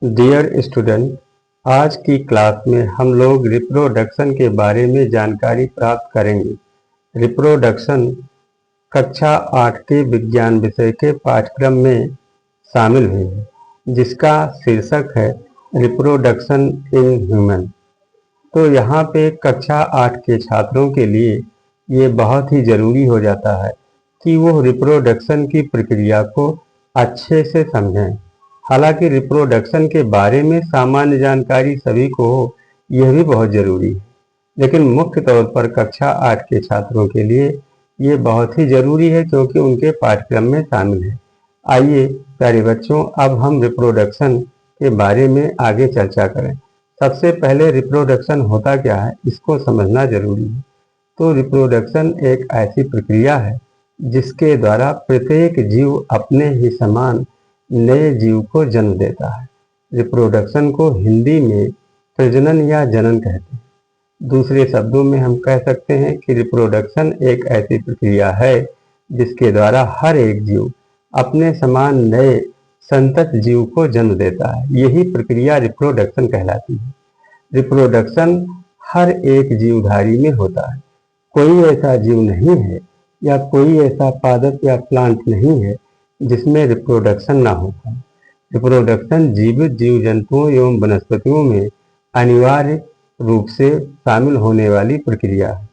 Dear student, आज की class में हम लोग रिप्रोडक्शन के बारे में जानकारी प्राप्त करेंगे। रिप्रोडक्शन कक्षा 8 के विज्ञान विषय के पाठ्यक्रम में शामिल हुई है, जिसका शीर्षक है रिप्रोडक्शन इन ह्यूमन। तो यहाँ पे कक्षा 8 के छात्रों के लिए ये बहुत ही ज़रूरी हो जाता है कि वो रिप्रोडक्शन की प्रक्रिया को अच्छे से समझें। हालांकि रिप्रोडक्शन के बारे में सामान्य जानकारी सभी को हो, यह भी बहुत ज़रूरी है, लेकिन मुख्य तौर पर कक्षा 8 के छात्रों के लिए ये बहुत ही ज़रूरी है क्योंकि उनके पाठ्यक्रम में शामिल है। आइए प्यारे बच्चों, अब हम रिप्रोडक्शन के बारे में आगे चर्चा करें। सबसे पहले रिप्रोडक्शन होता क्या है, इसको समझना जरूरी है। तो रिप्रोडक्शन एक ऐसी प्रक्रिया है जिसके द्वारा प्रत्येक जीव अपने ही समान नए जीव को जन्म देता है। रिप्रोडक्शन को हिंदी में प्रजनन या जनन कहते हैं। दूसरे शब्दों में हम कह सकते हैं कि रिप्रोडक्शन एक ऐसी प्रक्रिया है जिसके द्वारा हर एक जीव अपने समान नए संतत जीव को जन्म देता है। यही प्रक्रिया रिप्रोडक्शन कहलाती है। रिप्रोडक्शन हर एक जीवधारी में होता है। कोई ऐसा जीव नहीं है या कोई ऐसा पादप या प्लांट नहीं है जिसमें रिप्रोडक्शन ना होता। रिप्रोडक्शन जीवित जीव जंतुओं एवं वनस्पतियों में अनिवार्य रूप से शामिल होने वाली प्रक्रिया है।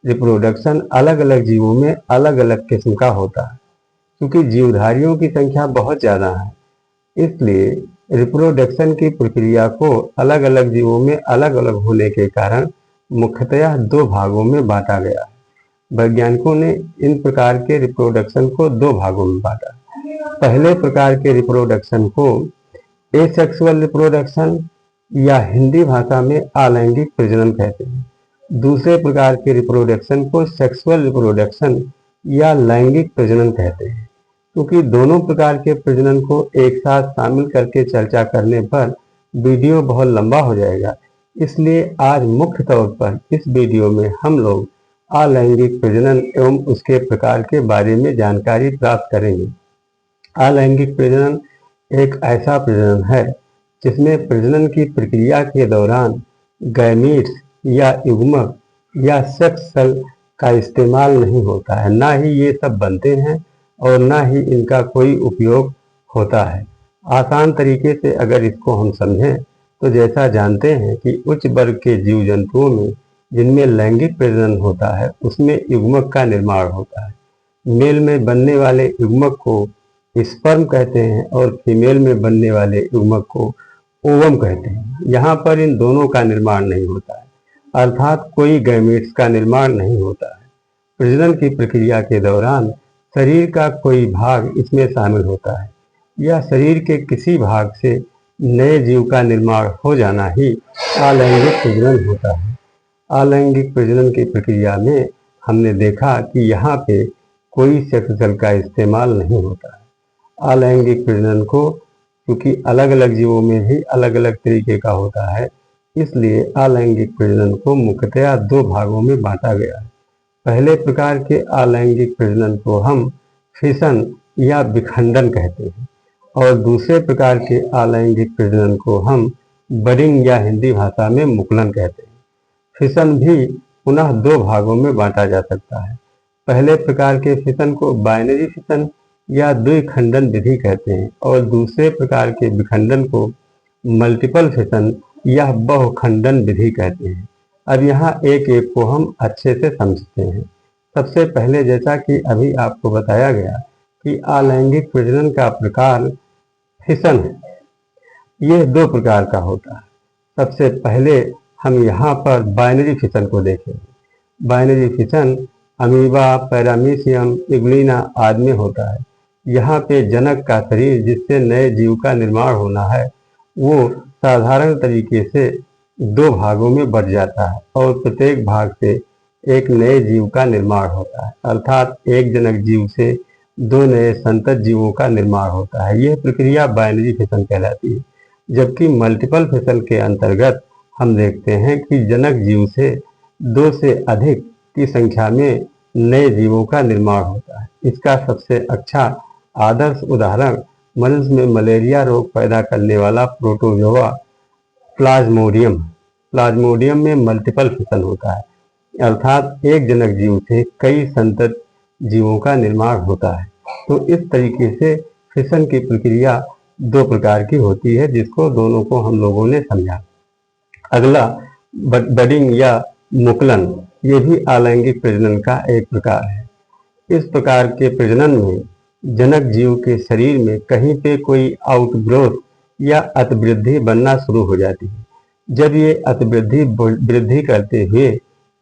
रिप्रोडक्शन अलग अलग जीवों में अलग अलग किस्म का होता है। क्योंकि जीवधारियों की संख्या बहुत ज़्यादा है, इसलिए रिप्रोडक्शन की प्रक्रिया को अलग अलग जीवों में अलग अलग होने के कारण मुख्यतया दो भागों में बांटा गया है। वैज्ञानिकों ने इन प्रकार के रिप्रोडक्शन को दो भागों में बांटा। पहले प्रकार के रिप्रोडक्शन को एसेक्सुअल रिप्रोडक्शन या हिंदी भाषा में अलैंगिक प्रजनन कहते हैं। दूसरे प्रकार के रिप्रोडक्शन को सेक्सुअल रिप्रोडक्शन या लैंगिक प्रजनन कहते हैं। क्योंकि दोनों प्रकार के प्रजनन को एक साथ शामिल करके चर्चा करने पर वीडियो बहुत लंबा हो जाएगा, इसलिए आज मुख्य तौर पर इस वीडियो में हम लोग अलैंगिक प्रजनन एवं उसके प्रकार के बारे में जानकारी प्राप्त करेंगे। अलैंगिक प्रजनन एक ऐसा प्रजनन है जिसमें प्रजनन की प्रक्रिया के दौरान गैमीट्स या युग्मक या सेक्स सेल का इस्तेमाल नहीं होता है। ना ही ये सब बनते हैं और ना ही इनका कोई उपयोग होता है। आसान तरीके से अगर इसको हम समझें तो जैसा जानते हैं कि उच्च वर्ग के जीव जंतुओं में जिनमें लैंगिक प्रजनन होता है उसमें युग्मक का निर्माण होता है। मेल में बनने वाले युग्मक को स्पर्म कहते हैं और फीमेल में बनने वाले युग्मक को ओवम कहते हैं। यहाँ पर इन दोनों का निर्माण नहीं होता है, अर्थात कोई गैमेट्स का निर्माण नहीं होता है। प्रजनन की प्रक्रिया के दौरान शरीर का कोई भाग इसमें शामिल होता है या शरीर के किसी भाग से नए जीव का निर्माण हो जाना ही अलैंगिक प्रजनन होता है। अलैंगिक प्रजनन की प्रक्रिया में हमने देखा कि यहाँ पे कोई सेक्स सेल का इस्तेमाल नहीं होता है। अलैंगिक प्रजनन को क्योंकि अलग अलग जीवों में ही अलग अलग तरीके का होता है, इसलिए अलैंगिक प्रजनन को मुख्यतया दो भागों में बांटा गया है। पहले प्रकार के अलैंगिक प्रजनन को हम फिशन या विखंडन कहते हैं और दूसरे प्रकार के अलैंगिक प्रजनन को हम बडिंग या हिंदी भाषा में मुकुलन कहते हैं। फिशन भी पुनः दो भागों में बांटा जा सकता है। पहले प्रकार के फिशन को बाइनरी फिशन या द्विखंडन विधि कहते हैं और दूसरे प्रकार के विखंडन को मल्टीपल फिशन या बहुखंडन विधि कहते हैं। अब यहाँ एक एक को हम अच्छे से समझते हैं। सबसे पहले जैसा कि अभी आपको बताया गया कि अलैंगिक प्रजनन का प्रकार फिशन है। यह दो प्रकार का होता है। सबसे पहले हम यहाँ पर बाइनरी फिशन को देखेंगे। बाइनरी फिशन अमीबा, पैरामीशियम, इग्लिना आदि में होता है। यहाँ पे जनक का शरीर जिससे नए जीव का निर्माण होना है वो साधारण तरीके से दो भागों में बट जाता है और प्रत्येक भाग से एक नए जीव का निर्माण होता है, अर्थात एक जनक जीव से दो नए संतत जीवों का निर्माण होता है। यह प्रक्रिया बाइनरी फिशन कहलाती है। जबकि मल्टीपल फिशन के अंतर्गत हम देखते हैं कि जनक जीव से दो से अधिक की संख्या में नए जीवों का निर्माण होता है। इसका सबसे अच्छा आदर्श उदाहरण मनुष्य में मलेरिया रोग पैदा करने वाला प्रोटोजोआ प्लाज्मोडियम। प्लाज्मोडियम में मल्टीपल फिशन होता है, अर्थात एक जनक जीव से कई संतति जीवों का निर्माण होता है। तो इस तरीके से फिशन की प्रक्रिया दो प्रकार की होती है, जिसको दोनों को हम लोगों ने समझा। अगला बडिंग या मुकुलन, ये भी अलैंगिक प्रजनन का एक प्रकार है। इस प्रकार के प्रजनन में जनक जीव के शरीर में कहीं पे कोई आउटग्रोथ या अतिवृद्धि बनना शुरू हो जाती है। जब ये अतिवृद्धि वृद्धि करते हुए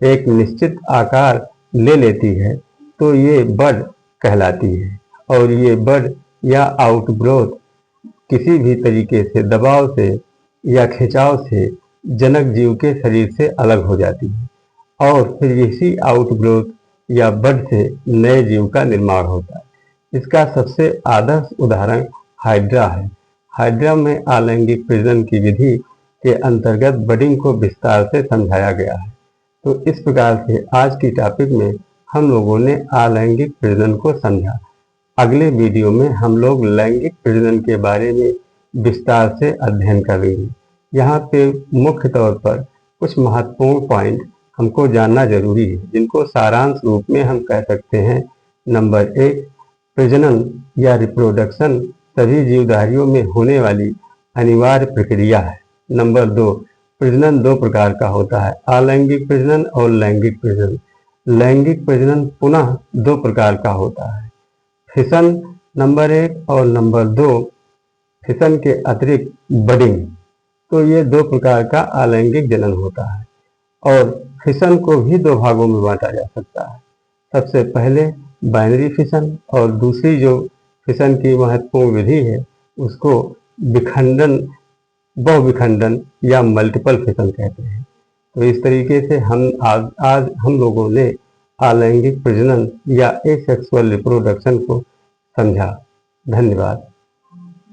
एक निश्चित आकार ले लेती है तो ये बड कहलाती है, और ये बड या आउटग्रोथ किसी भी तरीके से दबाव से या खिंचाव से जनक जीव के शरीर से अलग हो जाती है और फिर इसी आउटग्रोथ या बड से नए जीव का निर्माण होता है। इसका सबसे आदर्श उदाहरण हाइड्रा है। हाइड्रा में अलैंगिक प्रजनन की विधि के अंतर्गत बडिंग को विस्तार से समझाया गया है। तो इस प्रकार से आज की टॉपिक में हम लोगों ने अलैंगिक प्रजनन को समझा। अगले वीडियो में हम लोग लैंगिक प्रजनन के बारे में विस्तार से अध्ययन करेंगे। यहाँ पे मुख्य तौर पर कुछ महत्वपूर्ण पॉइंट हमको जानना जरूरी है, जिनको सारांश रूप में हम कह सकते हैं। नंबर 1, प्रजनन या रिप्रोडक्शन सभी जीवधारियों में होने वाली अनिवार्य प्रक्रिया है। नंबर 2, प्रजनन दो प्रकार का होता है, अलैंगिक प्रजनन और लैंगिक प्रजनन। लैंगिक प्रजनन पुनः दो प्रकार का होता है, फिशन नंबर 1 और नंबर 2 फिशन के अतिरिक्त बडिंग। तो ये दो प्रकार का अलैंगिक जनन होता है, और फिशन को भी दो भागों में बांटा जा सकता है। सबसे पहले बाइनरी फिशन, और दूसरी जो फिशन की महत्वपूर्ण विधि है उसको विखंडन, बहुविखंडन या मल्टीपल फिशन कहते हैं। तो इस तरीके से हम आज हम लोगों ने अलैंगिक प्रजनन या एसेक्सुअल रिप्रोडक्शन को समझा। धन्यवाद।